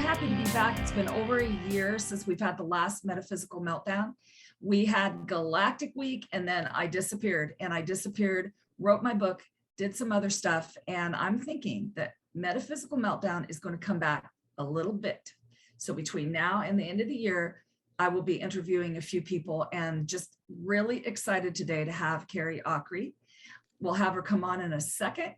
happy to be back. It's been over a year since we've had the last Metaphysical Meltdown. We had Galactic Week, and then I disappeared, wrote my book, did some other stuff, and I'm thinking that Metaphysical Meltdown is going to come back a little bit. So between now and the end of the year, I will be interviewing a few people, and just really excited today to have Carrie Akre. We'll have her come on in a second.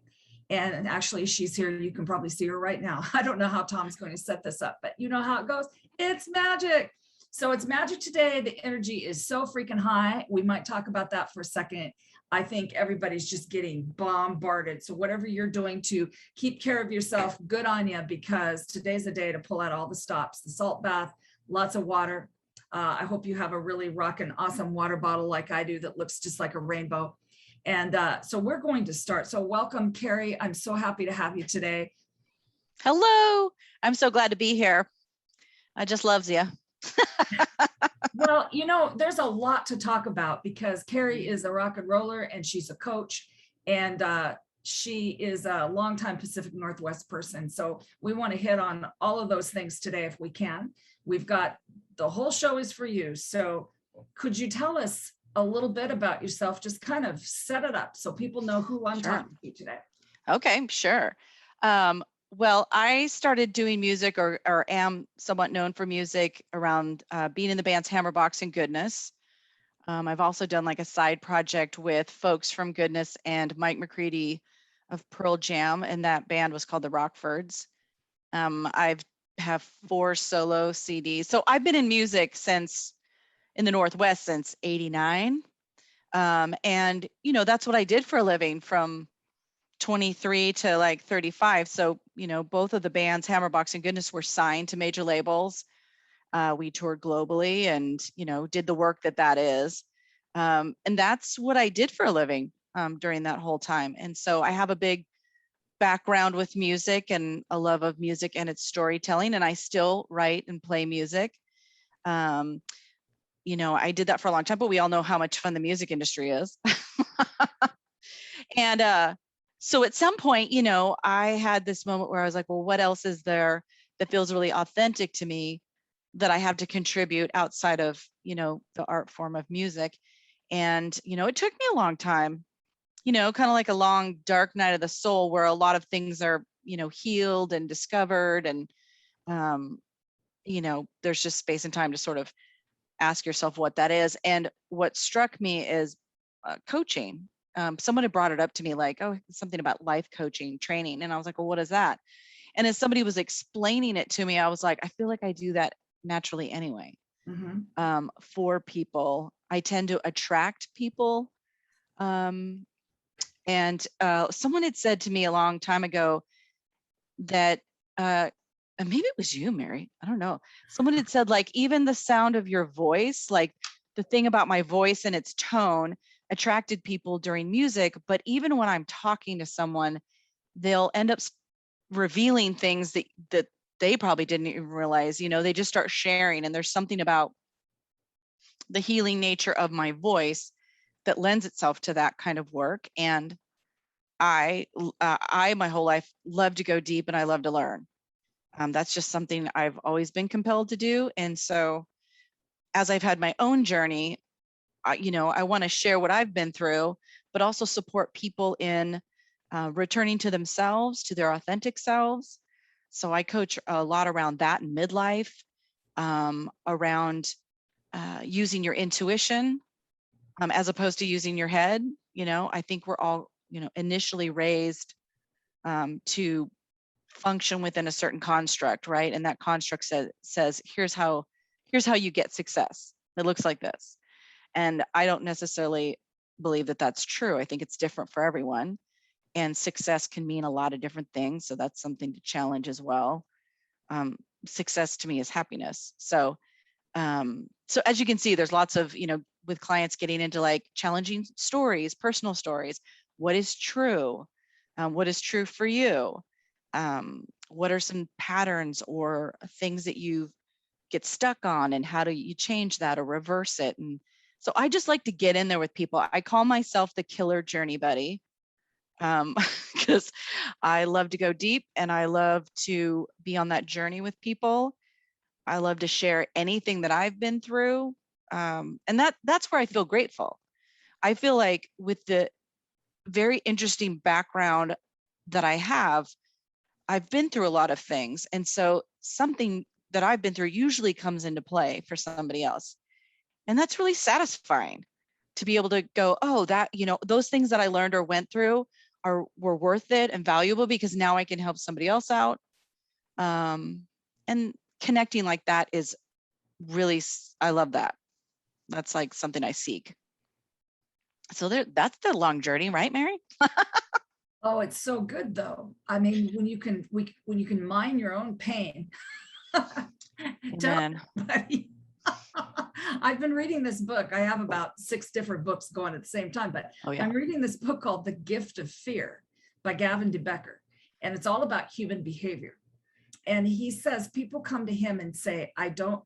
And actually, she's here. You can probably see her right now. I don't know how Tom's going to set this up, but you know how it goes. It's magic. So it's magic today. The energy is so freaking high. We might talk about that for a second. I think everybody's just getting bombarded. So whatever you're doing to keep care of yourself, good on you, because today's the day to pull out all the stops. The salt bath, lots of water. I hope you have a really rockin' awesome water bottle like I do that looks just like a rainbow. And so we're going to start. So welcome, Carrie. I'm so happy to have you today. Hello. I'm so glad to be here. I just loves you. Well, you know, there's a lot to talk about because Carrie is a rock and roller and she's a coach, and she is a longtime Pacific Northwest person. So we want to hit on all of those things today if we can. We've got the whole show is for you. So could you tell us a little bit about yourself? Just kind of set it up so people know who I'm talking to today. Okay, sure. Well, I started doing music or am somewhat known for music around being in the bands Hammerbox and Goodness. I've also done like a side project with folks from Goodness and Mike McCready of Pearl Jam, and that band was called the Rockfords. I've have 4 solo CDs. So I've been in music in the Northwest since '89. And, you know, that's what I did for a living from 23 to like 35. So, you know, both of the bands, Hammerbox and Goodness, were signed to major labels. We toured globally and, you know, did the work that is. And that's what I did for a living during that whole time. And so I have a big background with music and a love of music and its storytelling. And I still write and play music. You know, I did that for a long time, but we all know how much fun the music industry is. And so at some point, you know, I had this moment where I was like, well, what else is there that feels really authentic to me that I have to contribute outside of, you know, the art form of music? And, you know, it took me a long time, you know, kind of like a long, dark night of the soul where a lot of things are, you know, healed and discovered. And, you know, there's just space and time to sort of ask yourself what that is. And what struck me is coaching. Someone had brought it up to me like, oh, something about life coaching training. And I was like, well, what is that? And as somebody was explaining it to me, I was like, I feel like I do that naturally anyway. Mm-hmm. For people. I tend to attract people. And someone had said to me a long time ago that, and maybe it was you, Mary, I don't know. Someone had said like, even the sound of your voice, like the thing about my voice and its tone attracted people during music. But even when I'm talking to someone, they'll end up revealing things that they probably didn't even realize, you know, they just start sharing. And there's something about the healing nature of my voice that lends itself to that kind of work. And I my whole life love to go deep and I love to learn. That's just something I've always been compelled to do. And so as I've had my own journey, you know, I want to share what I've been through, but also support people in returning to themselves, to their authentic selves. So I coach a lot around that in midlife, around using your intuition as opposed to using your head. You know, I think we're all, you know, initially raised to function within a certain construct, right? And that construct says here's how you get success. It looks like this. And I don't necessarily believe that that's true. I think it's different for everyone. And success can mean a lot of different things. So that's something to challenge as well. Success to me is happiness. So as you can see, there's lots of, you know, with clients getting into like challenging stories, personal stories. What is true? What is true for you? What are some patterns or things that you get stuck on, and how do you change that or reverse it? And so I just like to get in there with people. I call myself the killer journey buddy. because I love to go deep and I love to be on that journey with people. I love to share anything that I've been through. And that's where I feel grateful. I feel like with the very interesting background that I have, I've been through a lot of things. And so something that I've been through usually comes into play for somebody else. And that's really satisfying to be able to go, oh, that, those things that I learned or went through were worth it and valuable because now I can help somebody else out. And connecting like that is really, I love that. That's like something I seek. So that's the long journey, right, Mary? Oh, it's so good though. I mean, when you can mine your own pain. Tell Amen. everybody. I've been reading this book. I have about 6 different books going at the same time, but Oh, yeah. I'm reading this book called The Gift of Fear by Gavin de Becker. And it's all about human behavior. And he says people come to him and say, I don't,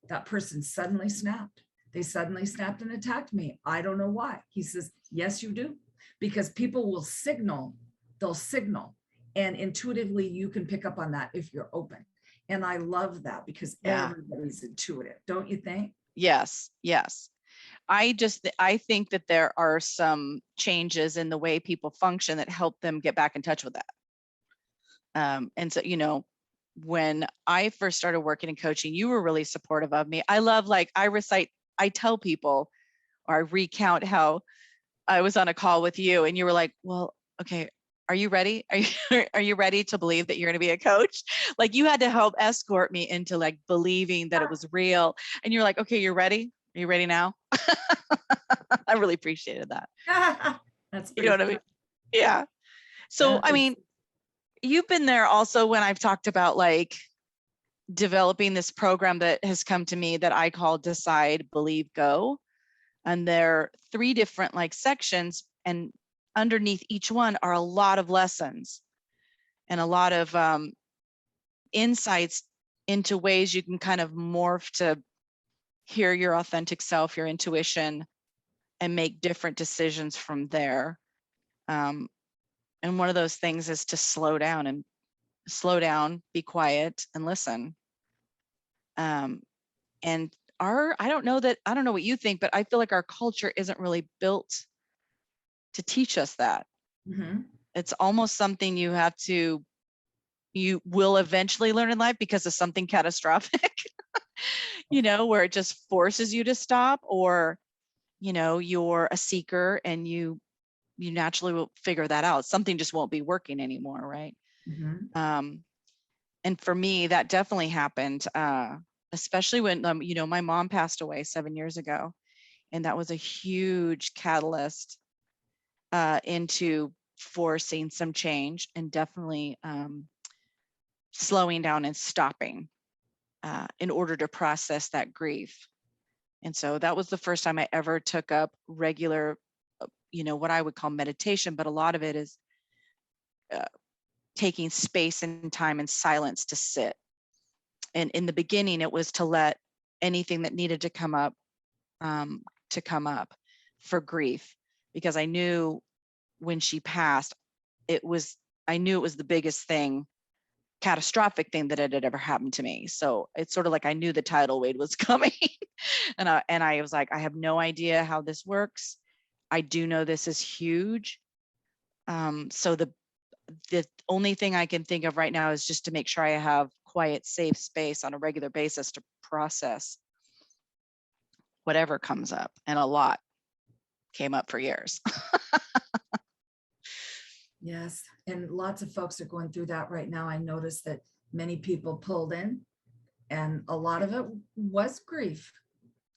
that person suddenly snapped. They suddenly snapped and attacked me. I don't know why. He says, yes, you do. Because people will signal, they'll signal. And intuitively, you can pick up on that if you're open. And I love that because everybody's intuitive, don't you think? Yes, yes. I think that there are some changes in the way people function that help them get back in touch with that. And so, when I first started working in coaching, you were really supportive of me. I love, I tell people, or I recount how I was on a call with you and you were like, well, okay, are you ready? Are you ready to believe that you're going to be a coach? Like you had to help escort me into like believing that it was real. And you're like, okay, you're ready. Are you ready now? I really appreciated that. That's You know what I mean? Yeah. So, I mean, you've been there also when I've talked about like developing this program that has come to me that I call Decide, Believe, Go. And there are 3 different like sections, and underneath each one are a lot of lessons and a lot of insights into ways you can kind of morph to hear your authentic self, your intuition, and make different decisions from there. And one of those things is to slow down, be quiet, and listen. And I don't know what you think, but I feel like our culture isn't really built to teach us that. Mm-hmm. It's almost something you will eventually learn in life because of something catastrophic, where it just forces you to stop, or, you're a seeker and you naturally will figure that out. Something just won't be working anymore. Right. Mm-hmm. And for me, that definitely happened, especially when, my mom passed away 7 years ago. And that was a huge catalyst into forcing some change and definitely slowing down and stopping in order to process that grief. And so that was the first time I ever took up regular, what I would call meditation, but a lot of it is taking space and time and silence to sit. And in the beginning, it was to let anything that needed to come up for grief, because I knew when she passed, I knew it was the biggest thing, catastrophic thing that had ever happened to me. So it's sort of like I knew the tidal wave was coming. and I was like, I have no idea how this works. I do know this is huge. So the only thing I can think of right now is just to make sure I have quiet, safe space on a regular basis to process whatever comes up. And a lot came up for years. Yes. And lots of folks are going through that right now. I noticed that many people pulled in, and a lot of it was grief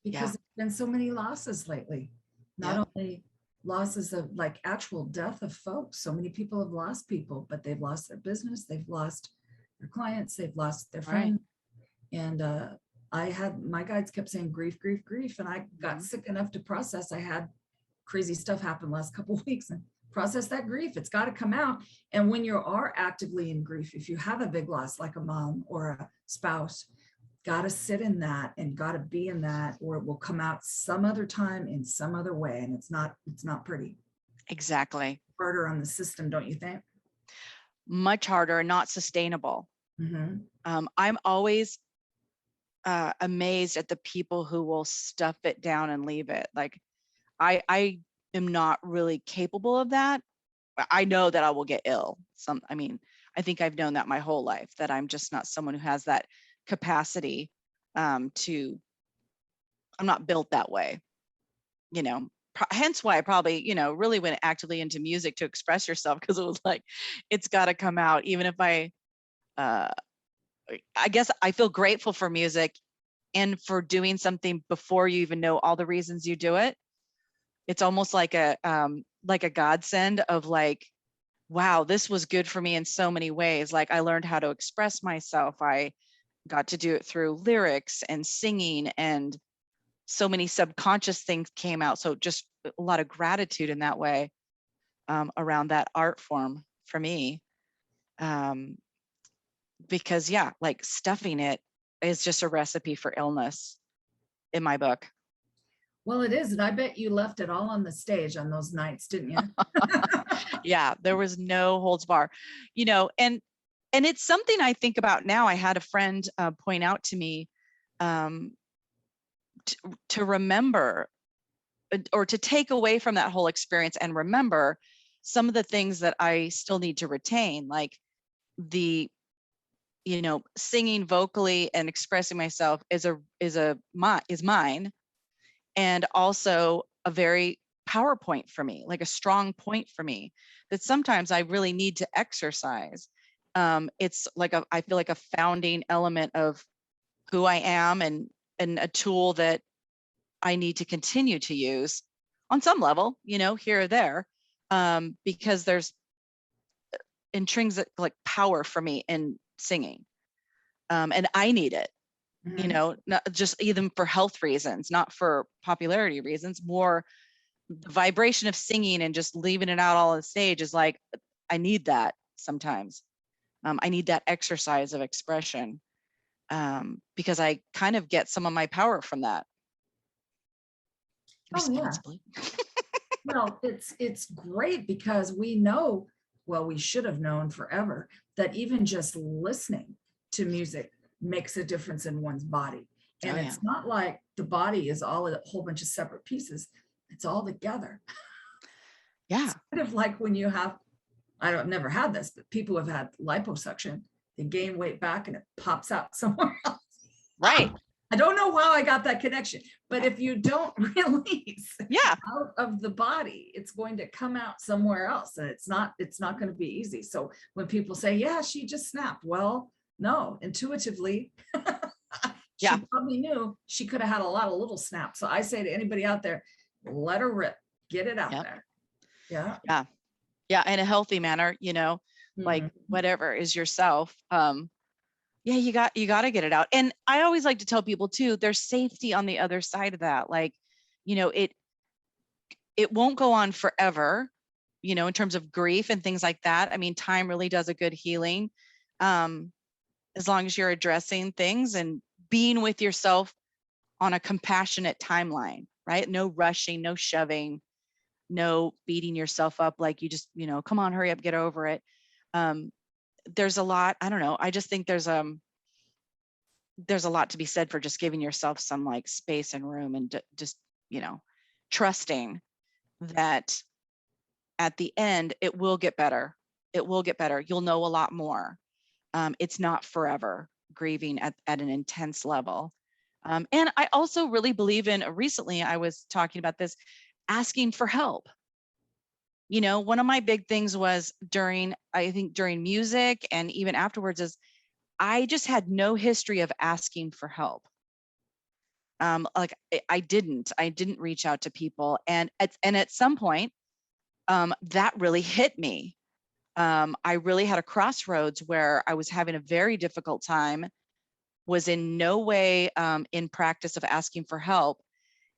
because there's been so many losses lately. Not only losses of like actual death of folks. So many people have lost people, but they've lost their business. They've lost their clients. They've lost their friends. Right. And my guides kept saying grief, grief, grief. And I got sick enough to process. I had crazy stuff happen last couple of weeks, and process that grief. It's got to come out. And when you are actively in grief, if you have a big loss like a mom or a spouse, got to sit in that and got to be in that, or it will come out some other time in some other way. And it's not pretty. Exactly. Harder on the system, don't you think? Much harder and not sustainable. Mm-hmm. I'm always amazed at the people who will stuff it down and leave it. Like I am not really capable of that. I know that I will get ill. I mean, I think I've known that my whole life, that I'm just not someone who has that capacity to, I'm not built that way, you know, hence why I probably, really went actively into music to express yourself, because it was like, it's got to come out. Even if uh, I guess I feel grateful for music and for doing something before you even know all the reasons you do it. It's almost like a godsend of like, wow, this was good for me in so many ways. Like I learned how to express myself. I got to do it through lyrics and singing, and so many subconscious things came out. So just a lot of gratitude in that way, around that art form for me. Because yeah, like stuffing it is just a recipe for illness in my book. Well, it is. And I bet you left it all on the stage on those nights, didn't you? Yeah, there was no holds bar, and it's something I think about now. I had a friend point out to me, um, to remember, or to take away from that whole experience and remember some of the things that I still need to retain, like the, singing vocally and expressing myself is mine, and also a very PowerPoint for me, like a strong point for me that sometimes I really need to exercise. It's like I feel like a founding element of who I am, and a tool that I need to continue to use on some level, here or there, because there's intrinsic like power for me in singing, and I need it. Mhm. Not just even for health reasons, not for popularity reasons, more the vibration of singing and just leaving it out all on the stage is like, I need that sometimes. I need that exercise of expression, because I kind of get some of my power from that, Oh, yeah. responsibly. Well, it's great because we know, well, we should have known forever that even just listening to music makes a difference in one's body. Oh And yeah. it's not like the body is all a whole bunch of separate pieces. It's all together. Yeah. It's kind of like when you have, I don't never had this, but people who have had liposuction, they gain weight back and it pops out somewhere else. Right. I don't know how I got that connection, but if you don't release Yeah. out of the body, it's going to come out somewhere else, and it's not going to be easy. So when people say, yeah, she just snapped, well, no, intuitively she Yeah. probably knew she could have had a lot of little snaps. So I say to anybody out there, let her rip, get it out Yeah. there. Yeah. Yeah. Yeah. In a healthy manner, like Mhm. whatever is yourself. Yeah, you got to get it out. And I always like to tell people too, there's safety on the other side of that. Like, it won't go on forever, in terms of grief and things like that. I mean, time really does a good healing, as long as you're addressing things and being with yourself on a compassionate timeline, right? No rushing, no shoving, no beating yourself up like you just, come on, hurry up, get over it. There's a lot, I don't know. I just think there's a lot to be said for just giving yourself some like space and room, and just, trusting that at the end, it will get better. It will get better. You'll know a lot more. It's not forever grieving at an intense level. And I also really believe in, recently I was talking about this, asking for help. One of my big things was I think during music and even afterwards, is I just had no history of asking for help. Like I didn't reach out to people. And at some point, that really hit me. I really had a crossroads where I was having a very difficult time, was in no way in practice of asking for help.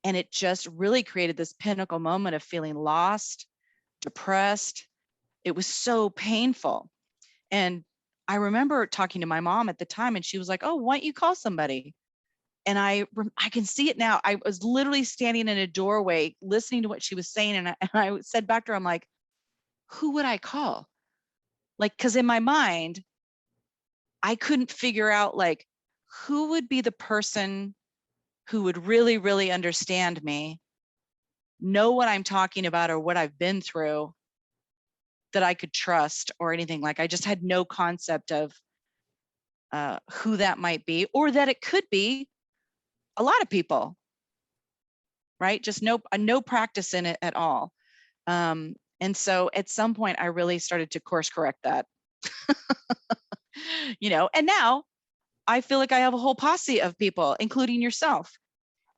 And it just really created this pinnacle moment of feeling lost, depressed. It was so painful. And I remember talking to my mom at the time, and she was like, oh, why don't you call somebody? And I can see it now. I was literally standing in a doorway listening to what she was saying. And I said back to her, I'm like, who would I call? Like, because in my mind, I couldn't figure out like who would be the person who would really, really understand me, know what I'm talking about or what I've been through, that I could trust or anything. Like I just had no concept of who that might be, or that it could be a lot of people, right? Just no practice in it at all. And so at some point I really started to course correct that, and now I feel like I have a whole posse of people, including yourself,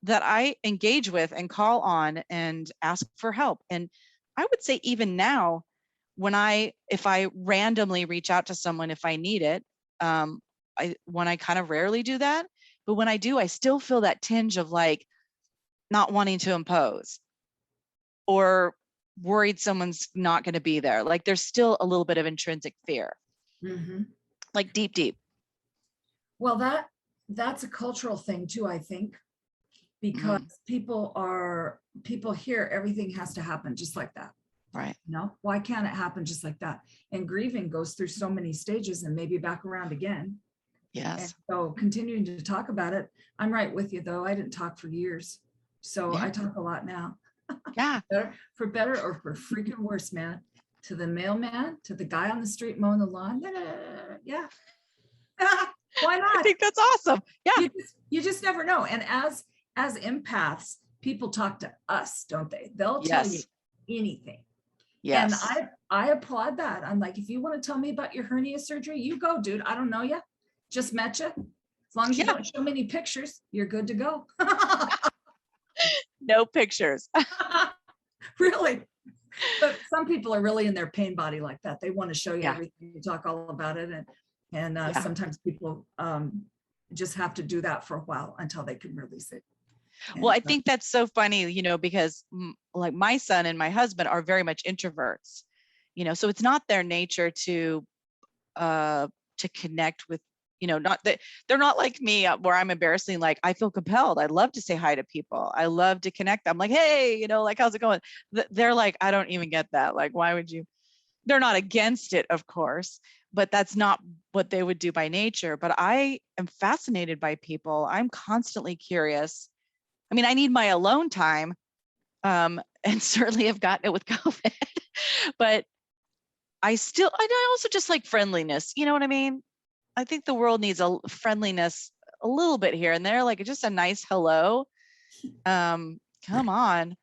that I engage with and call on and ask for help. And I would say even now, if I randomly reach out to someone, if I need it, when I kind of rarely do that, but when I do, I still feel that tinge of like not wanting to impose or worried someone's not going to be there. Like there's still a little bit of intrinsic fear, like deep. Well, that's a cultural thing too, I think, because people hear everything has to happen just like that. Right. No, why can't it happen just like that? And grieving goes through so many stages and maybe back around again. Yes. And so continuing to talk about it. I'm right with you though. I didn't talk for years. So I talk a lot now. Yeah. For better or for freaking worse, man. To the mailman, to the guy on the street mowing the lawn. Yeah. Why not? I think that's awesome. Yeah. You just never know. And as empaths, people talk to us, don't they? They'll tell you anything. Yes. And I applaud that. I'm like, if you want to tell me about your hernia surgery, you go, dude. I don't know you. Just met you. As long as you don't show me any pictures, you're good to go. No pictures. Really. But some people are really in their pain body like that. They want to show you everything, you talk all about it. And sometimes people just have to do that for a while until they can release it. Well, I think that's so funny, because like my son and my husband are very much introverts, so it's not their nature to connect with, not that they're not like me where I'm embarrassing. Like I feel compelled. I love to say hi to people. I love to connect. I'm like, hey, like, how's it going? They're like, I don't even get that. Like, why would you? They're not against it, of course, but that's not what they would do by nature. But I am fascinated by people. I'm constantly curious. I mean, I need my alone time, and certainly have gotten it with COVID, but I also just like friendliness. You know what I mean? I think the world needs a friendliness a little bit here and there, like just a nice hello. Come on.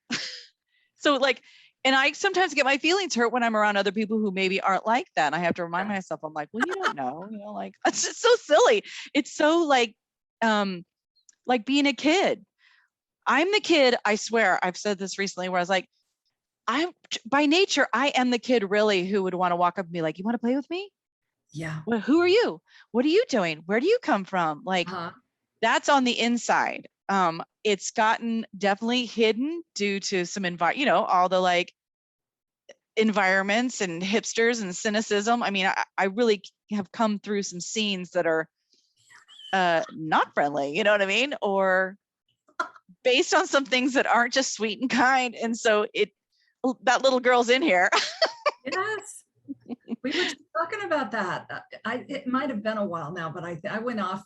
So like, and I sometimes get my feelings hurt when I'm around other people who maybe aren't like that. And I have to remind myself, I'm like, well, you don't know, like it's just so silly. It's so like being a kid. I'm the kid, I swear, I've said this recently where I was like, by nature, I am the kid really who would want to walk up and be like, you want to play with me? Yeah. Well, who are you? What are you doing? Where do you come from? Like that's on the inside. It's gotten definitely hidden due to some all the like environments and hipsters and cynicism. I mean, I really have come through some scenes that are not friendly, you know what I mean? Or based on some things that aren't just sweet and kind. And so that little girl's in here. Yes. We were just talking about that. It might have been a while now, but I went off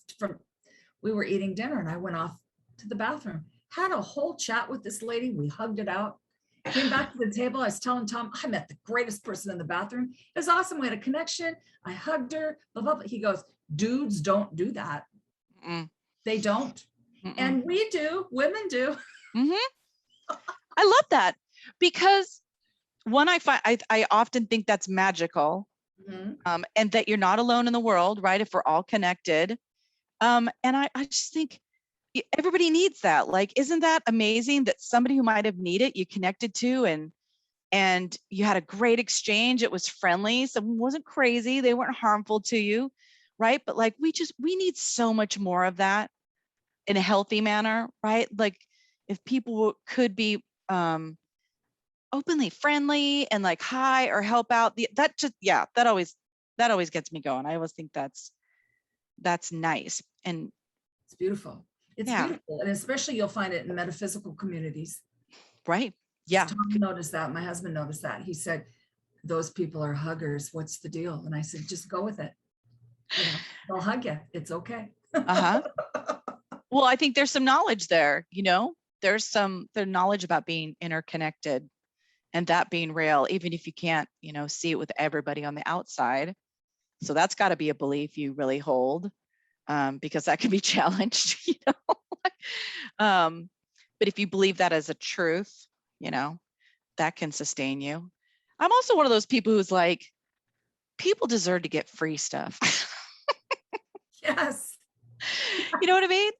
we were eating dinner and I went off to the bathroom, had a whole chat with this lady. We hugged it out, came back to the table. I was telling Tom, I met the greatest person in the bathroom. It was awesome. We had a connection. I hugged her, blah, blah, blah. He goes, dudes don't do that. They don't. And we do, women do. I love that because one, I often think that's magical, and that you're not alone in the world, right? If we're all connected. And I just think everybody needs that. Like, isn't that amazing that somebody who might have needed you connected to, and you had a great exchange. It was friendly. Someone wasn't crazy. They weren't harmful to you, right? But like, we need so much more of that in a healthy manner, right? Like if people could be, openly friendly and like hi or help out, that always gets me going. I always think that's nice, and it's beautiful. It's Yeah. beautiful. And especially you'll find it in metaphysical communities. Right. Yeah. Tom noticed that. My husband noticed that. He said, those people are huggers. What's the deal? And I said, just go with it. You know, they'll hug you. It's okay. Uh-huh. Well, I think there's some knowledge there, you know, there's the knowledge about being interconnected and that being real, even if you can't, you know, see it with everybody on the outside. So that's got to be a belief you really hold, because that can be challenged, you know. But if you believe that as a truth, you know, that can sustain you. I'm also one of those people who's like, people deserve to get free stuff. Yes. You know what I mean?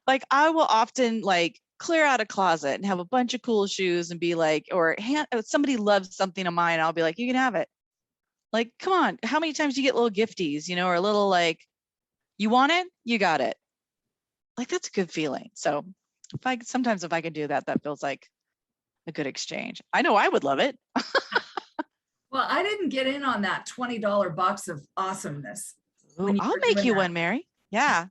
Like I will often like clear out a closet and have a bunch of cool shoes and be like, or somebody loves something of mine, I'll be like, you can have it. Like, come on, how many times do you get little gifties, you know, or a little like, you want it, you got it. Like that's a good feeling. So sometimes if I can do that, that feels like a good exchange. I know I would love it. Well, I didn't get in on that $20 box of awesomeness Ooh, when you I'll were make doing you that. one, Mary. Yeah.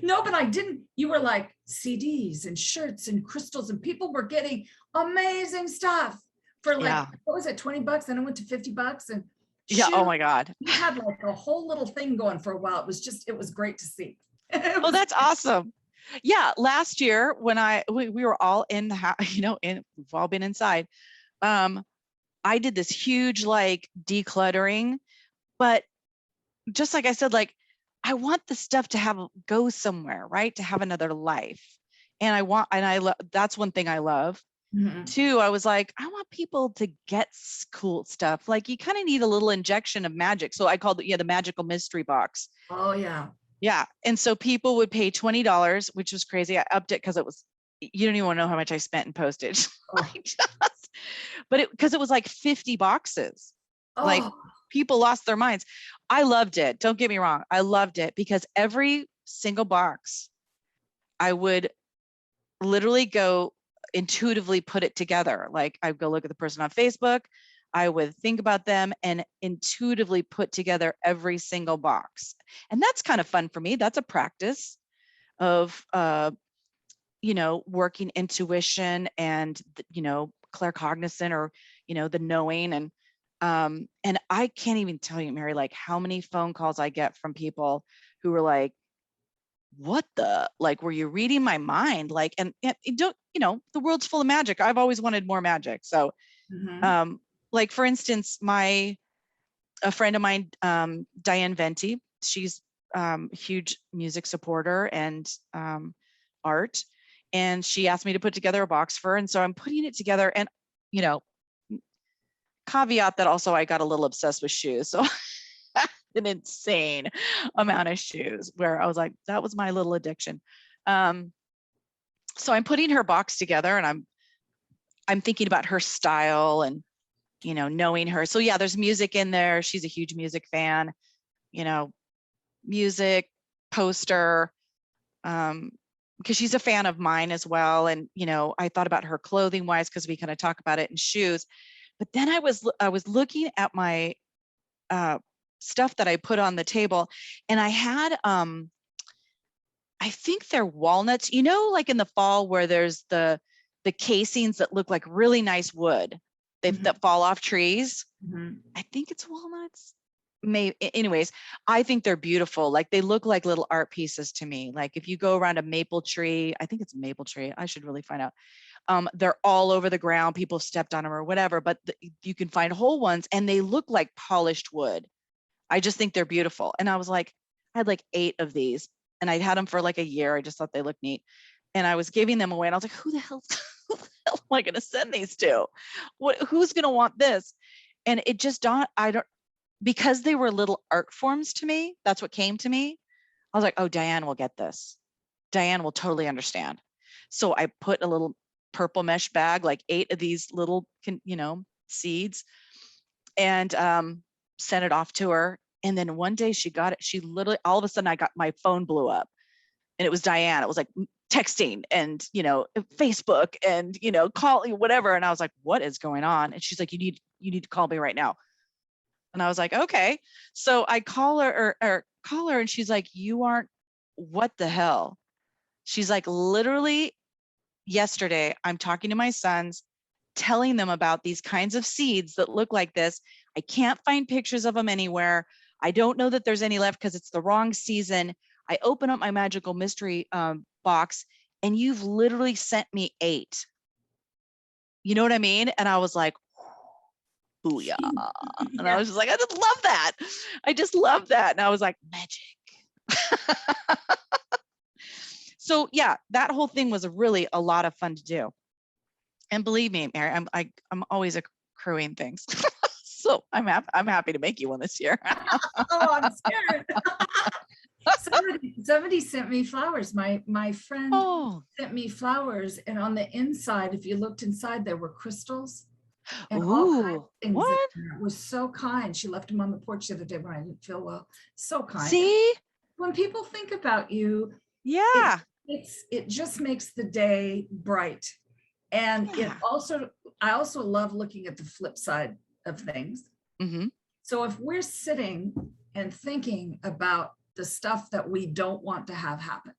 No, but I didn't. You were like CDs and shirts and crystals, and people were getting amazing stuff for like, Yeah. what was it, $20? Then it went to $50 and Yeah. Oh shoot, my God. you had like a whole little thing going for a while. It was great to see. It Oh, was, that's awesome. Yeah. Last year when we were all in the house, you know, we've all been inside. I did this huge like decluttering, but just like I said, like I want the stuff to go somewhere, right? To have another life. And that's one thing I love. Mhm. Two, I was like, I want people to get cool stuff. Like you kind of need a little injection of magic. So I called it, the magical mystery box. Oh yeah. Yeah. And so people would pay $20, which was crazy. I upped it because you don't even know how much I spent in postage. Oh, Because it was like 50 boxes. Like oh, people lost their minds. I loved it. Don't get me wrong. I loved it because every single box, I would literally go intuitively put it together. Like I'd go look at the person on Facebook. I would think about them and intuitively put together every single box. And that's kind of fun for me. That's a practice of, working intuition and, claircognizant or, the knowing. And I can't even tell you, Mary, like how many phone calls I get from people who were like, what were you reading my mind? Like, and don't, the world's full of magic. I've always wanted more magic. So, mhm. like for instance, a friend of mine, Diane Venti, she's a huge music supporter and art. And she asked me to put together a box for her. And so I'm putting it together and, caveat that also I got a little obsessed with shoes. So an insane amount of shoes where I was like, that was my little addiction. So I'm putting her box together and I'm thinking about her style and, knowing her. So yeah, there's music in there. She's a huge music fan, music, poster, because she's a fan of mine as well. And, I thought about her clothing wise, because we kind of talk about it in shoes. But then I was looking at my stuff that I put on the table, and I had I think they're walnuts, like in the fall where there's the casings that look like really nice wood Mhm. that fall off trees. Mhm. I think it's walnuts. Anyways, I think they're beautiful. Like they look like little art pieces to me. Like if you go around a maple tree, I think it's a maple tree. I should really find out. They're all over the ground. People stepped on them or whatever, but you can find whole ones and they look like polished wood. I just think they're beautiful. And I was like, I had like 8 of these and I'd had them for like a year. I just thought they looked neat. And I was giving them away and I was like, who the hell am I going to send these to? Who's going to want this? And it just dawned, because they were little art forms to me, that's what came to me. I was like, oh, Diane will get this. Diane will totally understand. So I put a little purple mesh bag, like 8 of these little, seeds, and sent it off to her. And then one day she got it. She literally, all of a sudden, my phone blew up, and it was Diane. It was like texting and Facebook and calling, whatever. And I was like, what is going on? And she's like, you need to call me right now. And I was like, okay. So I call her, and she's like, you aren't, what the hell? She's like, literally yesterday, I'm talking to my sons, telling them about these kinds of seeds that look like this. I can't find pictures of them anywhere. I don't know that there's any left because it's the wrong season. I open up my magical mystery box and you've literally sent me 8. You know what I mean? And I was like, booyah. And I was just like, I just love that. I just love that. And I was like, magic. So yeah, that whole thing was really a lot of fun to do. And believe me, Mary, I'm always accruing things. So I'm happy to make you one this year. Oh, I'm scared. Somebody sent me flowers. My friend sent me flowers, and on the inside, if you looked inside, there were crystals and all kinds of things. What? It was so kind. She left them on the porch the other day when I didn't feel well. So kind. See? When people think about you, yeah, it just makes the day bright. And I also love looking at the flip side of things. Mm-hmm. So if we're sitting and thinking about the stuff that we don't want to have happen,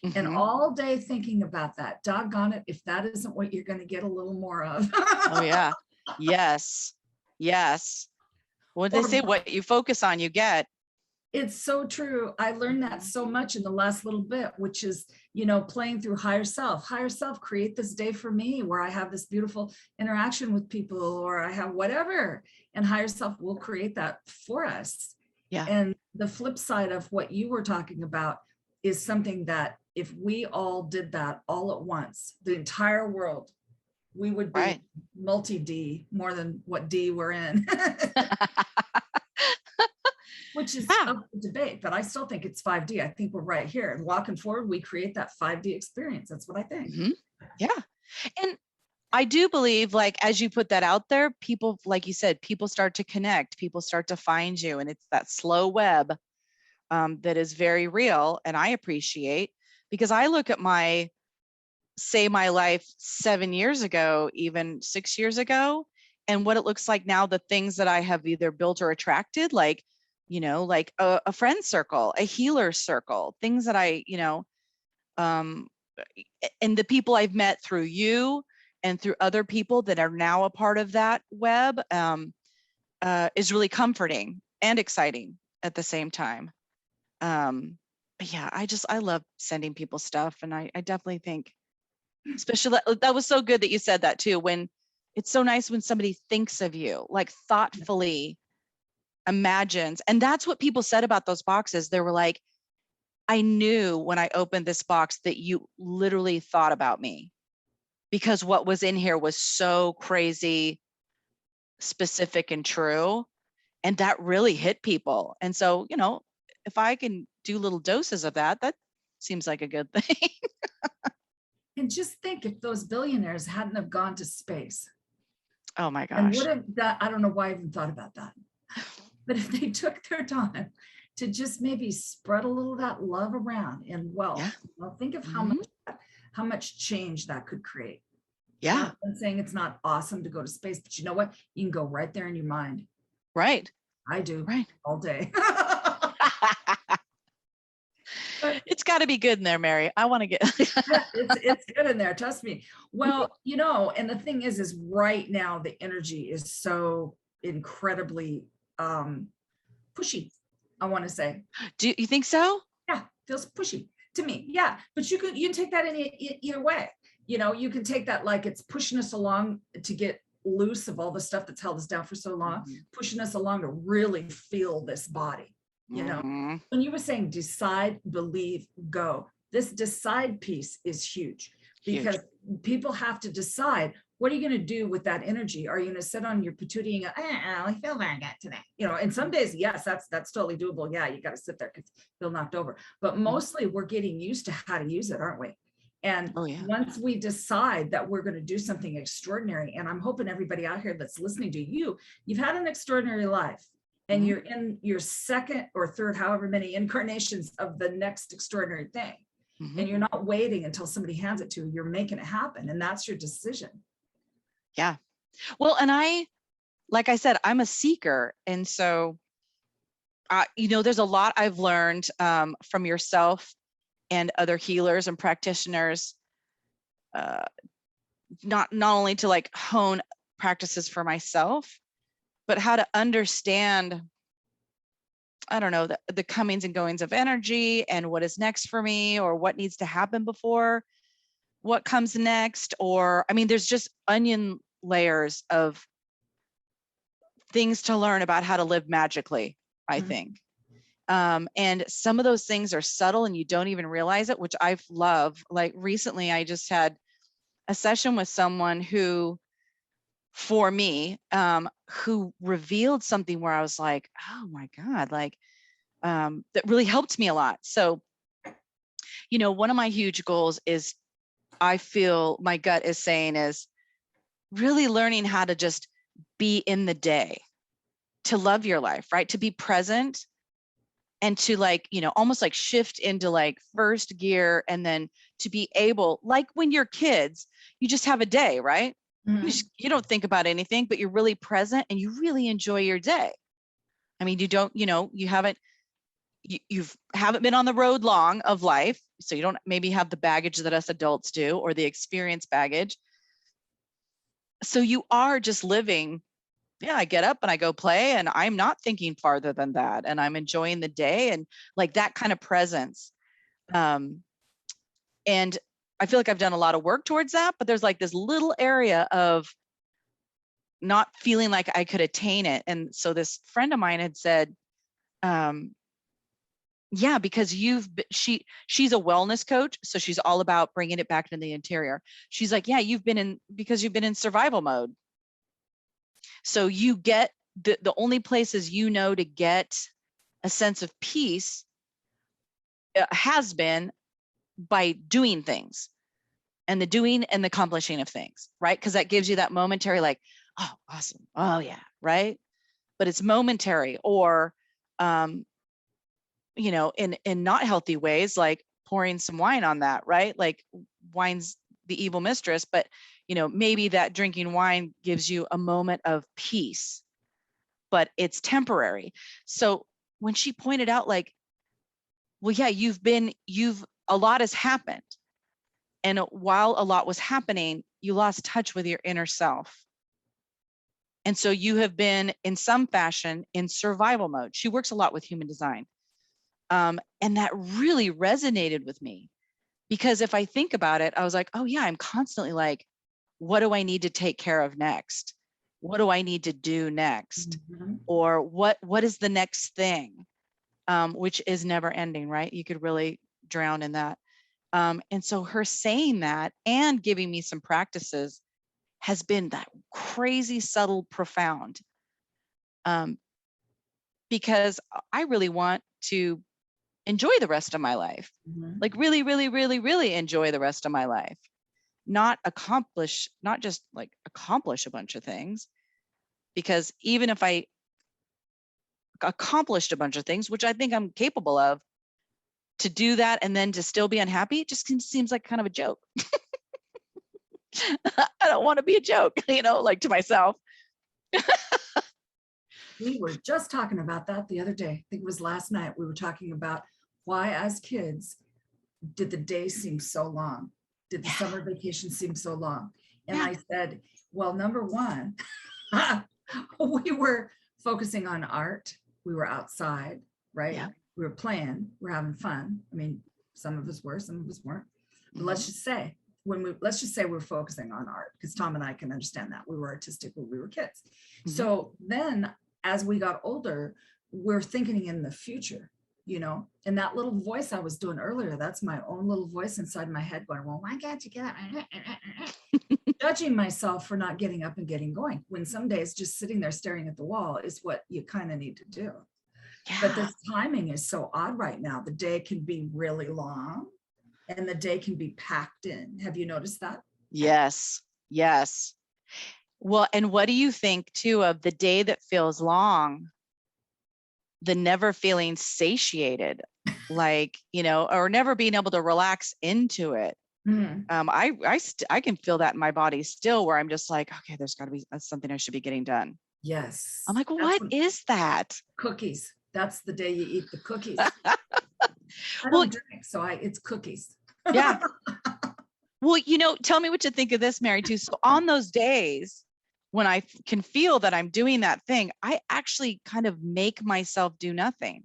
mm-hmm. and all day thinking about that, doggone it, if that isn't what you're going to get a little more of. Oh yeah. Yes. What did they say? What you focus on, you get. It's so true. I learned that so much in the last little bit, which is, playing through higher self. Higher self, create this day for me where I have this beautiful interaction with people, or I have whatever, and higher self will create that for us. Yeah. And the flip side of what you were talking about is something that if we all did that all at once, the entire world, we would be multi-D, more than what D we're in. Which is up for debate, but I still think it's 5D. I think we're right here. And walking forward, we create that 5D experience. That's what I think. Mm-hmm. Yeah. And I do believe, like, as you put that out there, people, like you said, people start to connect, people start to find you. And it's that slow web that is very real. And I appreciate, because I look at my life 7 years ago, even 6 years ago, and what it looks like now, the things that I have either built or attracted, like, like a friend circle, a healer circle, things that I, and the people I've met through you and through other people that are now a part of that web is really comforting and exciting at the same time. But yeah, I love sending people stuff. And I definitely think, especially that was so good that you said that too, when it's so nice when somebody thinks of you, like thoughtfully imagines. And that's what people said about those boxes. They were like, I knew when I opened this box that you literally thought about me, because what was in here was so crazy, specific and true. And that really hit people. And so, if I can do little doses of that, that seems like a good thing. And just think, if those billionaires hadn't have gone to space. Oh my gosh. And would have that, I don't know why I even thought about that. But if they took their time to just maybe spread a little of that love around and wealth, think of how much change that could create. Yeah. I'm saying it's not awesome to go to space, but you know what? You can go right there in your mind. Right. I do. Right. All day. It's got to be good in there, Mary. I want to get. it's good in there. Trust me. Well, and the thing is right now the energy is so incredibly pushy, I want to say. Do you think so? Yeah, feels pushy to me. Yeah, but you can take that in either way. You can take that like it's pushing us along to get loose of all the stuff that's held us down for so long, pushing us along to really feel this body. When you were saying decide, believe, go, this decide piece is huge, because people have to decide, what are you going to do with that energy? Are you going to sit on your patootie and go, I feel very good today? And some days, yes, that's totally doable. Yeah, you got to sit there because you feel knocked over. But mostly we're getting used to how to use it, aren't we? And once we decide that we're going to do something extraordinary, and I'm hoping everybody out here that's listening to you've had an extraordinary life, and you're in your second or third, however many incarnations of the next extraordinary thing. And you're not waiting until somebody hands it to you. You're making it happen. And that's your decision. Yeah. Well, and like I said, I'm a seeker. And so, there's a lot I've learned from yourself and other healers and practitioners, not only to like hone practices for myself, but how to understand, I don't know, the comings and goings of energy and what is next for me, or what needs to happen before what comes next. Or, I mean, there's just onion layers of things to learn about how to live magically, I think. And some of those things are subtle and you don't even realize it, which I love. Like recently, I just had a session with someone who, for me, who revealed something where I was like, oh my God, like, that really helped me a lot. So, you know, one of my huge goals is, I feel my gut is saying, is really learning how to just be in the day, to love your life, right? To be present, and to like, you know, almost like shift into like first gear, and then to be able, like when you're kids, you just have a day, right? You don't think about anything, but you're really present and you really enjoy your day. I mean, you don't, you know, you haven't been on the road long of life, so you don't maybe have the baggage that us adults do, or the experience baggage. So you are just living. Yeah, I get up and I go play, and I'm not thinking farther than that, and I'm enjoying the day, and like that kind of presence. And I feel like I've done a lot of work towards that, but there's like this little area of not feeling like I could attain it. And so this friend of mine had said, yeah, because she's a wellness coach, so she's all about bringing it back into the interior. She's like, yeah, because you've been in survival mode. So you get the only places you know to get a sense of peace has been by doing things, and the doing and the accomplishing of things, right? Because that gives you that momentary like, oh, awesome. Oh yeah, right? But it's momentary. Or you know, in not healthy ways, like pouring some wine on that, right? Like wine's the evil mistress, but you know, maybe that drinking wine gives you a moment of peace, but it's temporary. So when she pointed out like, well, yeah, a lot has happened. And while a lot was happening, you lost touch with your inner self. And so you have been in some fashion in survival mode. She works a lot with human design. And that really resonated with me, because if I think about it, I was like, oh yeah, I'm constantly like, what do I need to take care of next? What do I need to do next? Or what is the next thing? Which is never ending, right? You could really drown in that. And so her saying that and giving me some practices has been that crazy subtle, profound. Because I really want to enjoy the rest of my life. Like really, really, really, really enjoy the rest of my life. Not just like accomplish a bunch of things. Because even if I accomplished a bunch of things, which I think I'm capable of, to do that and then to still be unhappy, it just seems like kind of a joke. I don't want to be a joke, you know, like to myself. We were just talking about that the other day. I think it was last night. We were talking about why, as kids, did the day seem so long? Did the summer vacation seem so long? And I said, well, number one, we were focusing on art. We were outside, right? Yeah. We were playing, we're having fun. I mean, some of us were, some of us weren't. But let's just say we're focusing on art, because Tom and I can understand that. We were artistic when we were kids. So then as we got older, we're thinking in the future, you know, and that little voice I was doing earlier, that's my own little voice inside my head going, well, why can't you get up? Judging myself for not getting up and getting going, when some days just sitting there staring at the wall is what you kind of need to do. Yeah. But the timing is so odd right now. The day can be really long and the day can be packed in. Have you noticed that? Yes. Yes. Well, and what do you think too of the day that feels long, the never feeling satiated, like, you know, or never being able to relax into it? I can feel that in my body still, where I'm just like, okay, there's got to be something I should be getting done. Yes. I'm like, what is that? Cookies. That's the day you eat the cookies. I Well, don't drink, so it's cookies. yeah. Well, tell me what you think of this, Mary, too. So on those days when I can feel that I'm doing that thing, I actually kind of make myself do nothing.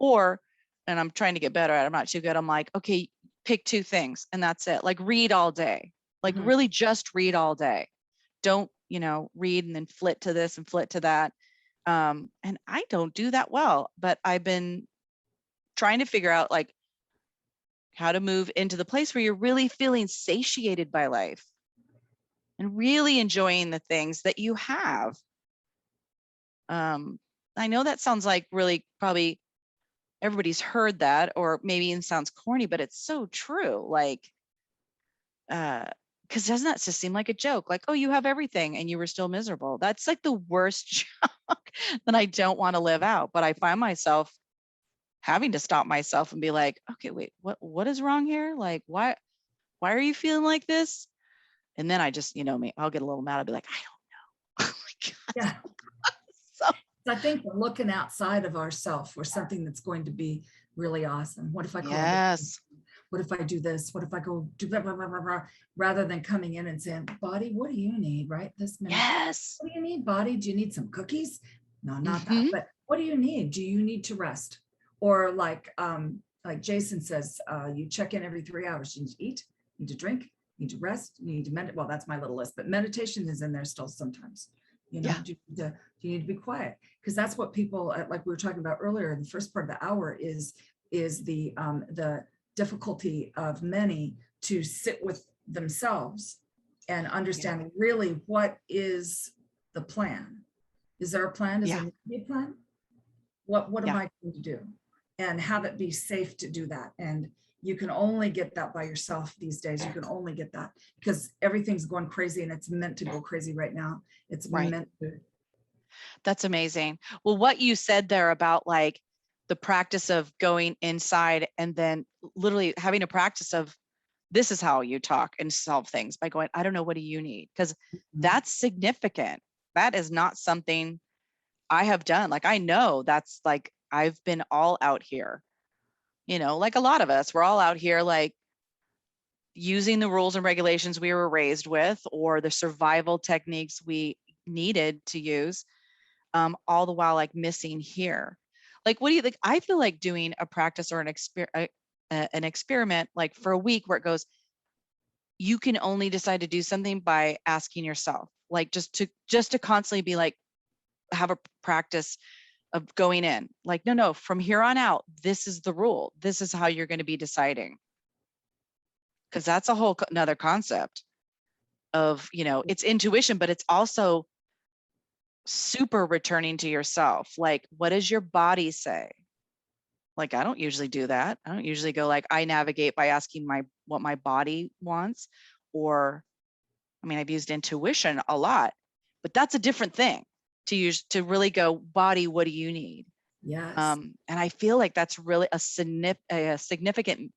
And I'm trying to get better at it. I'm not too good. I'm like, okay, pick 2 things and that's it. Like read all day. Like really just read all day. Don't, read and then flit to this and flit to that. And I don't do that well, but I've been trying to figure out like how to move into the place where you're really feeling satiated by life and really enjoying the things that you have. I know that sounds like really probably everybody's heard that, or maybe it sounds corny, but it's so true. Like, because doesn't that just seem like a joke? Like, oh, you have everything and you were still miserable. That's like the worst joke that I don't want to live out. But I find myself having to stop myself and be like, okay, wait, what is wrong here? Like, why are you feeling like this? And then I just, me, I'll get a little mad. I'll be like, I don't know. Oh my God. Yeah. So I think we're looking outside of ourselves for something that's going to be really awesome. What if I call yes. What if I do this? What if I go do blah, blah, blah, blah, blah, rather than coming in and saying, body, what do you need right this minute? Yes. What do you need, body? Do you need some cookies? No, not that. Mm-hmm. But what do you need? Do you need to rest? Or like Jason says, you check in every 3 hours. You need to eat, you need to drink, you need to rest, you need to meditate. Well, that's my little list, but meditation is in there still sometimes. Yeah. Do you need to be quiet? Because that's what people, like we were talking about earlier, the first part of the hour is the difficulty of many to sit with themselves and understand really what is the plan. Is there a plan? Is there a plan? What am I going to do? And have it be safe to do that. And you can only get that by yourself these days. You can only get that because everything's going crazy and it's meant to go crazy right now. It's meant to. That's amazing. Well, what you said there about like the practice of going inside and then literally having a practice of this is how you talk and solve things by going, I don't know, what do you need? Because that's significant. That is not something I have done. Like, I know that's like, I've been all out here, like a lot of us, we're all out here, like using the rules and regulations we were raised with, or the survival techniques we needed to use, all the while like missing here. Like, what do you think? I feel like doing a practice or an experiment, like for a week, where it goes, you can only decide to do something by asking yourself, like just to constantly be like, have a practice of going in, like, no, from here on out, this is the rule. This is how you're going to be deciding. Because that's a whole another concept of, it's intuition, but it's also super returning to yourself. Like, what does your body say? Like, I don't usually do that. I don't usually go like, I navigate by asking what my body wants, or, I've used intuition a lot, but that's a different thing to really go, body, what do you need? Yes. And I feel like that's really a significant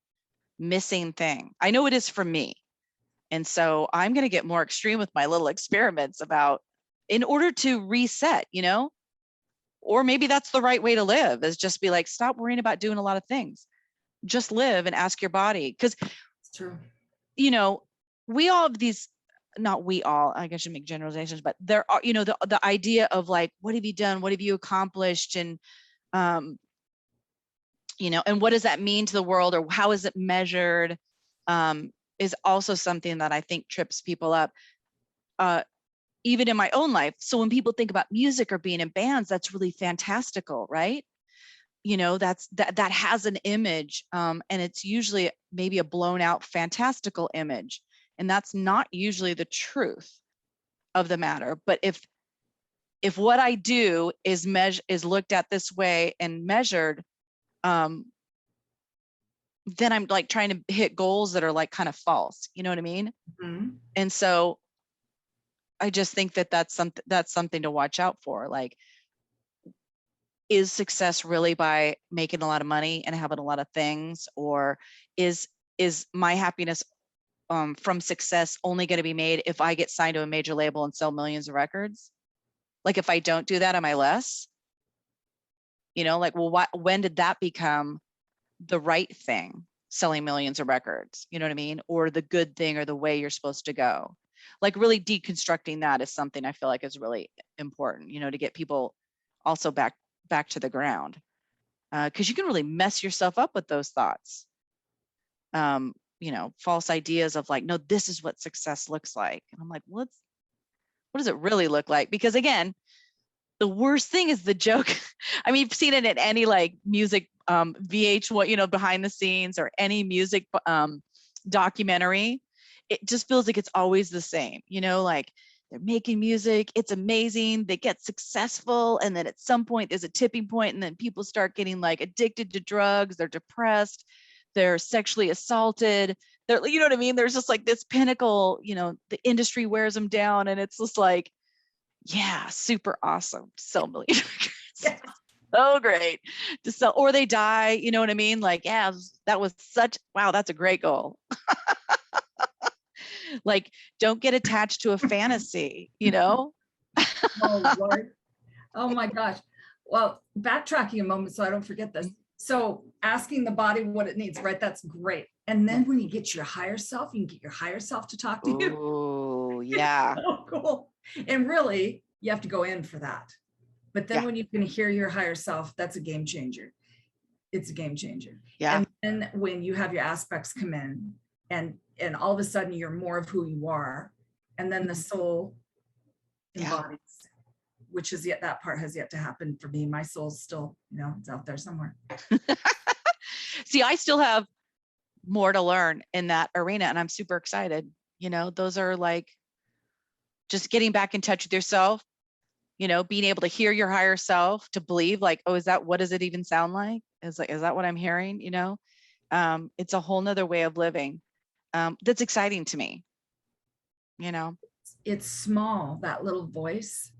missing thing. I know it is for me. And so I'm going to get more extreme with my little experiments about, in order to reset, or maybe that's the right way to live, is just be like, stop worrying about doing a lot of things. Just live and ask your body. Because it's true. We all have these, not we all, I guess I should make generalizations, but there are, the idea of like, what have you done? What have you accomplished? And, and what does that mean to the world, or how is it measured? Is also something that I think trips people up, even in my own life. So when people think about music or being in bands, that's really fantastical, right? That has an image, and it's usually maybe a blown out fantastical image. And that's not usually the truth of the matter. But if what I do is looked at this way and measured, then I'm like trying to hit goals that are like kind of false. You know what I mean? Mm-hmm. And so I just think that's something to watch out for. Like, is success really by making a lot of money and having a lot of things, or is my happiness from success only going to be made if I get signed to a major label and sell millions of records? Like, if I don't do that, am I less? Like, well, when did that become the right thing selling millions of records, you know what I mean? Or the good thing or the way you're supposed to go. Like really deconstructing that is something I feel like is really important, you know, to get people also back to the ground. Because you can really mess yourself up with those thoughts. You know, false ideas of like, no, this is what success looks like. And I'm like, what does it really look like? Because again, the worst thing is the joke. I mean, you've seen it in any like music VH1, you know, behind the scenes or any music documentary. It just feels like it's always the same, you know, like they're making music, it's amazing, they get successful, and then at some point there's a tipping point, and then people start getting like addicted to drugs, they're depressed, they're sexually assaulted, they're, you know what I mean? There's just like this pinnacle, you know, the industry wears them down, and it's just like, yeah, super awesome. Sell million records. So great to sell, or they die, you know what I mean? Like, yeah, that was such, wow, that's a great goal. Like, don't get attached to a fantasy, you know? Oh, Lord. Oh my gosh. Well, backtracking a moment so I don't forget this. So asking the body what it needs, right? That's great. And then when you get your higher self, you can get your higher self to talk to you. Oh, yeah. Oh, cool. And really, you have to go in for that. But then Yeah. when you can hear your higher self, that's a game changer. It's a game changer. Yeah. And then when you have your aspects come in and all of a sudden you're more of who you are, and then the soul embodies, which is yet, that part has yet to happen for me. My soul's still, you know, it's out there somewhere. See, I still have more to learn in that arena, and I'm super excited. You know, those are like just getting back in touch with yourself, you know, being able to hear your higher self, to believe like, oh, is that, what does it even sound like? Is that what I'm hearing? You know, it's a whole nother way of living. That's exciting to me, you know. It's small, that little voice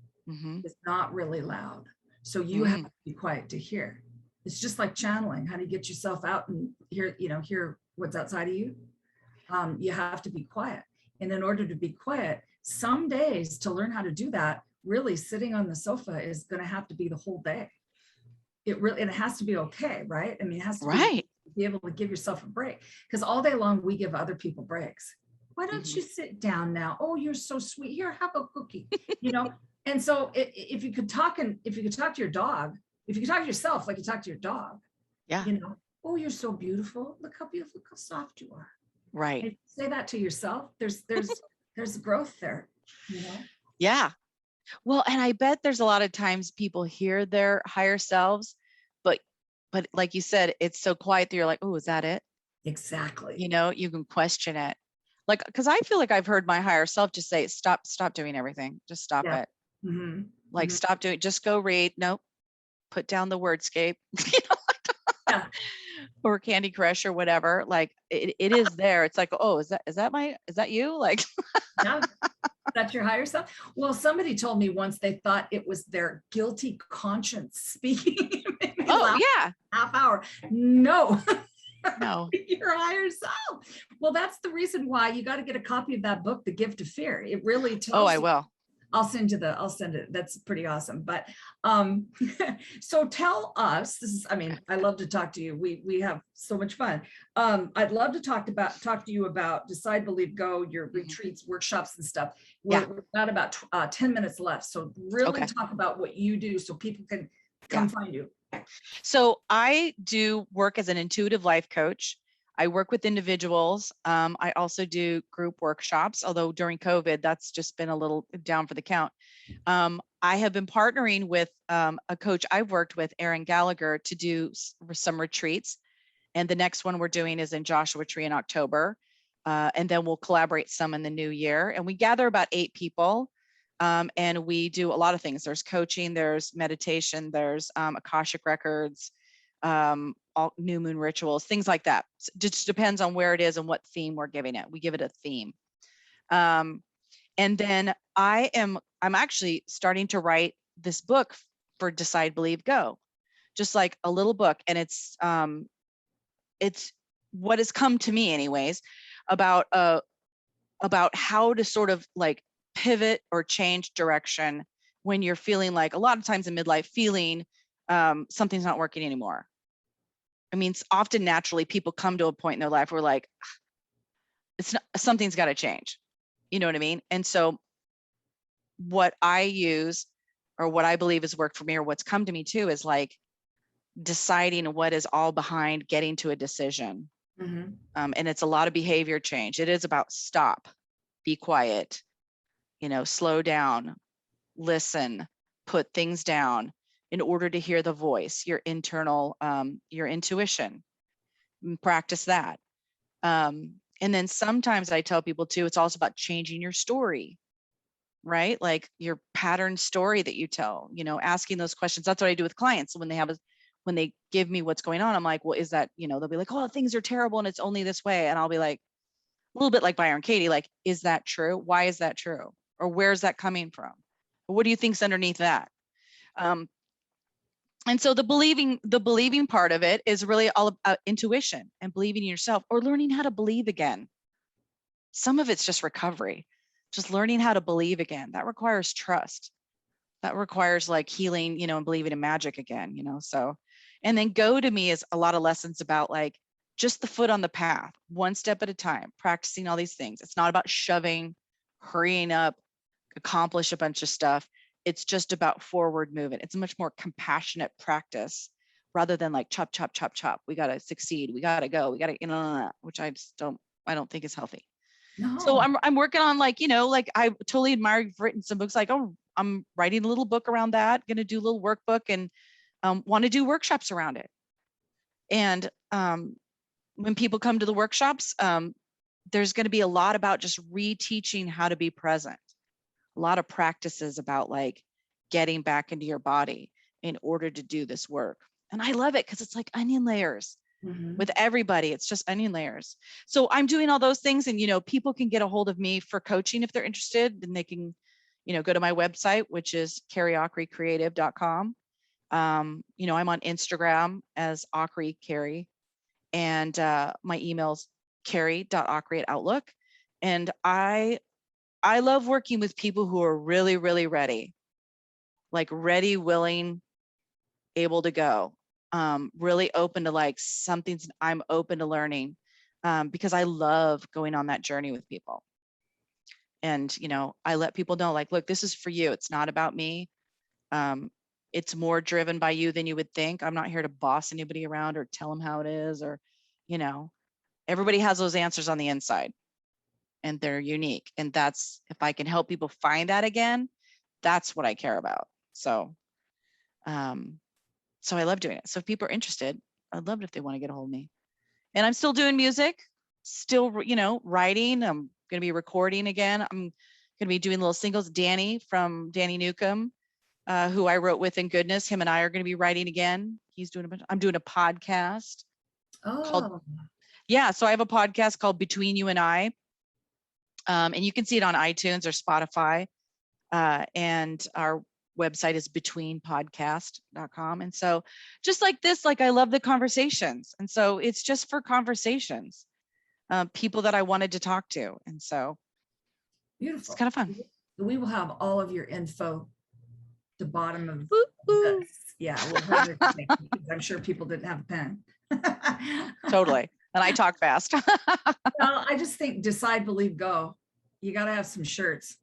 is not really loud. So you have to be quiet to hear. It's just like channeling. How do you get yourself out and hear, you know, hear what's outside of you? You have to be quiet. And in order to be quiet, some days to learn how to do that, really sitting on the sofa is going to have to be the whole day. It really, and it has to be okay, right? I mean, it has to be able to give yourself a break, because all day long we give other people breaks. Why don't you sit down now? Oh, you're so sweet. Here, have a cookie, you know? And so if you could talk to your dog, if you could talk to yourself like you talk to your dog, you know, oh, you're so beautiful. Look how beautiful, look how soft you are. Right. And say that to yourself. There's growth there, you know? Yeah. Well, and I bet there's a lot of times people hear their higher selves, but like you said, it's so quiet that you're like, oh, is that it? Exactly. You know, you can question it. Like, because I feel like I've heard my higher self just say, stop doing everything. Just stop it. Like, stop doing, just go read. Nope. Put down the wordscape, you know, or Candy Crush or whatever. Like it is there. It's like, oh, is that you? Like, yeah, that's your higher self. Well, somebody told me once they thought it was their guilty conscience speaking. Oh yeah. Half hour. No. No. Your higher self. Well, that's the reason why you got to get a copy of that book, The Gift of Fear. It really tells I will. I'll send it. That's pretty awesome. But so tell us, I mean, I love to talk to you. We have so much fun. I'd love to talk to you about Decide, Believe, Go, your retreats, workshops and stuff. We've got about 10 minutes left. So really talk about what you do so people can come find you. So I do work as an intuitive life coach. I work with individuals. I also do group workshops, although during COVID, that's just been a little down for the count. I have been partnering with a coach I've worked with, Aaron Gallagher, to do some retreats. And the next one we're doing is in Joshua Tree in October. And then we'll collaborate some in the new year. And we gather about 8 people. And we do a lot of things. There's coaching, there's meditation, there's Akashic records, all new moon rituals, things like that. So it just depends on where it is and what theme we're giving it. We give it a theme. And then I'm actually starting to write this book for Decide, Believe, Go, just like a little book. And it's what has come to me anyways, about how to sort of like pivot or change direction when you're feeling like, a lot of times in midlife, feeling something's not working anymore. I mean, often naturally people come to a point in their life where like, it's not, something's got to change. You know what I mean? And so what I use, or what I believe has worked for me, or what's come to me too, is like deciding what is all behind getting to a decision. Mhm. And it's a lot of behavior change. It is about stop, be quiet, slow down, listen, put things down in order to hear the voice, your internal, your intuition, and practice that. And then sometimes I tell people too, it's also about changing your story, right? Like your pattern story that you tell, asking those questions. That's what I do with clients. When when they give me what's going on, I'm like, well, is that, they'll be like, oh, things are terrible and it's only this way. And I'll be like, a little bit like Byron Katie, like, is that true? Why is that true? Or where's that coming from? What do you think's underneath that? And so the believing part of it is really all about intuition and believing in yourself, or learning how to believe again. Some of it's just recovery, just learning how to believe again. That requires trust. That requires like healing, and believing in magic again, so. And then go to me is a lot of lessons about like just the foot on the path, one step at a time, practicing all these things. It's not about shoving, hurrying up, accomplish a bunch of stuff. It's just about forward movement. It's a much more compassionate practice rather than like chop, chop, chop, chop. We got to succeed. We got to go. We got to, which I don't think is healthy. No. So I'm working on like, like I totally admire, you've written some books, like, oh, I'm writing a little book around that, going to do a little workbook, and want to do workshops around it. And when people come to the workshops, there's going to be a lot about just reteaching how to be present. A lot of practices about like getting back into your body in order to do this work. And I love it because it's like onion layers. Mhm. With everybody. It's just onion layers. So I'm doing all those things, and, people can get a hold of me for coaching if they're interested, and they can, go to my website, which is carrieakrecreative.com. I'm on Instagram as Akre Carrie, and my email's carrie.akre@outlook. And I love working with people who are really, really ready, like ready, willing, able to go. Really open to like something's, I'm open to learning, because I love going on that journey with people. And, I let people know like, look, this is for you. It's not about me. It's more driven by you than you would think. I'm not here to boss anybody around or tell them how it is, or, everybody has those answers on the inside and they're unique. And that's, if I can help people find that again, that's what I care about. So, so I love doing it. So if people are interested, I'd love it if they want to get a hold of me. And I'm still doing music, still, writing. I'm going to be recording again. I'm going to be doing little singles. Danny Newcomb, who I wrote with in Goodness, him and I are going to be writing again. I'm doing a podcast called, so I have a podcast called Between You and I. And you can see it on iTunes or Spotify. And our website is betweenpodcast.com. And so just like this, like I love the conversations. And so it's just for conversations, people that I wanted to talk to. And so Beautiful. It's kind of fun. We will have all of your info the bottom of Woo-hoo. this. Yeah, we'll have it. I'm sure people didn't have a pen. Totally. And I talk fast. Well, I just think decide, believe, go. You got to have some shirts.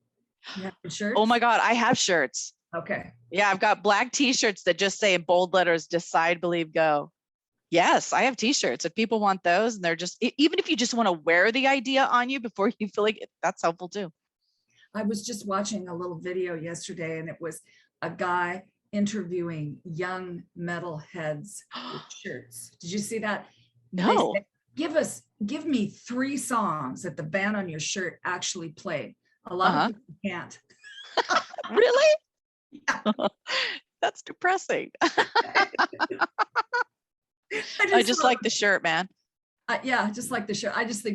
You have some shirts? Oh my God, I have shirts. Okay. Yeah, I've got black t-shirts that just say in bold letters, decide, believe, go. Yes, I have t-shirts. If people want those, and they're just, even if you just want to wear the idea on you before you feel like it, that's helpful too. I was just watching a little video yesterday, and it was a guy interviewing young metal heads with shirts. Did you see that? No. They said, give me 3 songs that the band on your shirt actually played. A lot of people can't. Really? Yeah. That's depressing. I just like the shirt, man. Yeah, just like the shirt. I just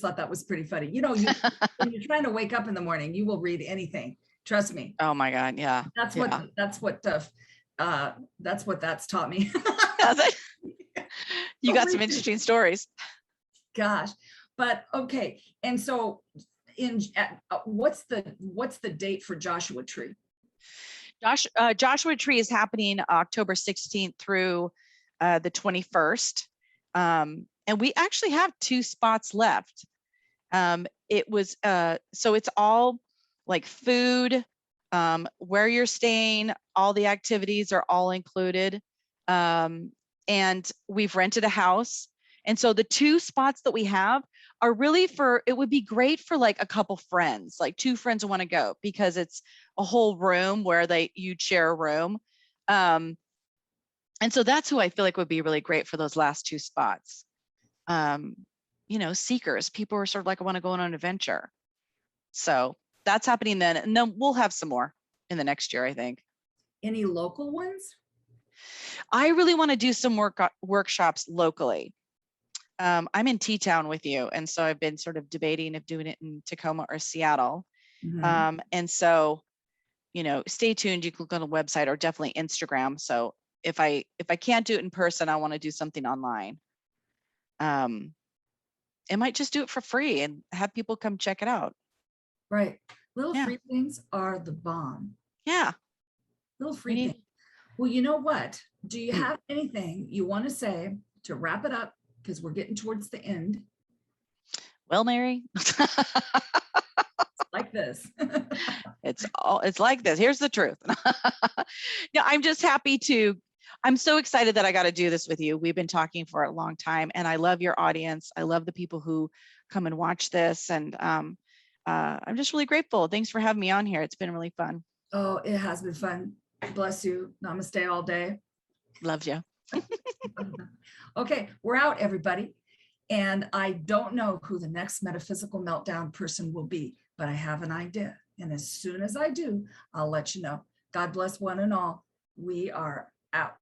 thought that was pretty funny. When you're trying to wake up in the morning, you will read anything. Trust me. Oh my God. Yeah. That's what that's taught me. You got some interesting stories. Gosh. But okay. And so what's the date for Joshua Tree? Joshua Tree is happening October 16th through the 21st. And we actually have 2 spots left. It was, so it's all like food, where you're staying, all the activities are all included. And we've rented a house. And so the 2 spots that we have are really for, it would be great for like a couple friends, like 2 friends who want to go, because it's a whole room where you'd share a room. And so that's who I feel like would be really great for those last 2 spots. You know, seekers, people are sort of like, I want to go on an adventure. So that's happening then. And then we'll have some more in the next year, I think. Any local ones? I really want to do some workshops locally. I'm in T-Town with you. And so I've been sort of debating of doing it in Tacoma or Seattle. Mhm. And so, you know, stay tuned. You can look on the website or definitely Instagram. So if I can't do it in person, I want to do something online. I might just do it for free and have people come check it out. Right. Little Yeah. free things are the bomb. Yeah. Little free things. Well, you know what? Do you have anything you want to say to wrap it up? Because we're getting towards the end. Well, Mary, Like this. it's like this. Here's the truth. No, I'm just happy I'm so excited that I got to do this with you. We've been talking for a long time, and I love your audience. I love the people who come and watch this, and I'm just really grateful. Thanks for having me on here. It's been really fun. Oh, it has been fun. Bless you. Namaste all day. Loved you. Okay, we're out, everybody. And I don't know who the next Metaphysical Meltdown person will be, but I have an idea. And as soon as I do, I'll let you know. God bless one and all. We are out.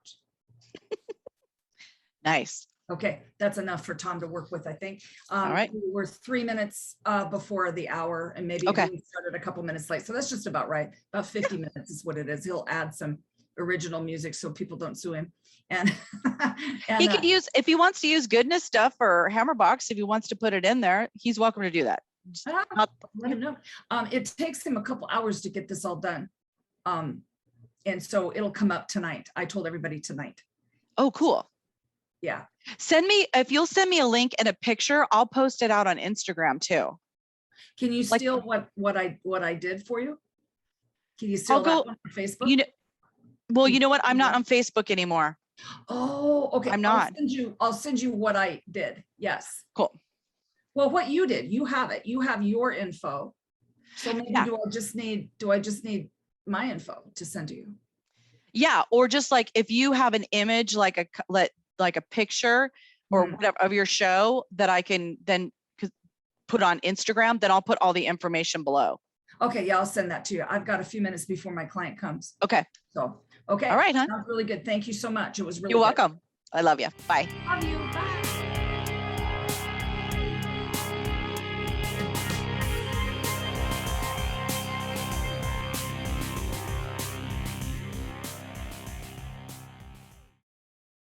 Nice. Okay, that's enough for Tom to work with, I think. All right. We're 3 minutes before the hour, and maybe Okay. we started a couple minutes late. So that's just about right. About 50 minutes is what it is. He'll add some original music so people don't sue him. And, he could use, if he wants to use Goodness Stuff or Hammerbox, if he wants to put it in there, he's welcome to do that. Let him know. It takes him a couple hours to get this all done. And so it'll come up tonight. I told everybody tonight. Oh, cool. Yeah. If you'll send me a link and a picture, I'll post it out on Instagram too. Can you steal what I did for you? Can you steal that one on Facebook? You know what? I'm not on Facebook anymore. Oh, okay. I'm not. I'll send you what I did. Yes. Cool. Well, what you did, you have it. You have your info. So maybe do I just need my info to send to you? Yeah, or just like if you have an image, like a picture or whatever of your show that I can then put on Instagram, then I'll put all the information below. Okay, yeah, I'll send that to you. I've got a few minutes before my client comes. Okay. So, okay. All right, huh? Sounds really good. Thank you so much. It was really You're welcome. I love you. Bye. Love you. Bye.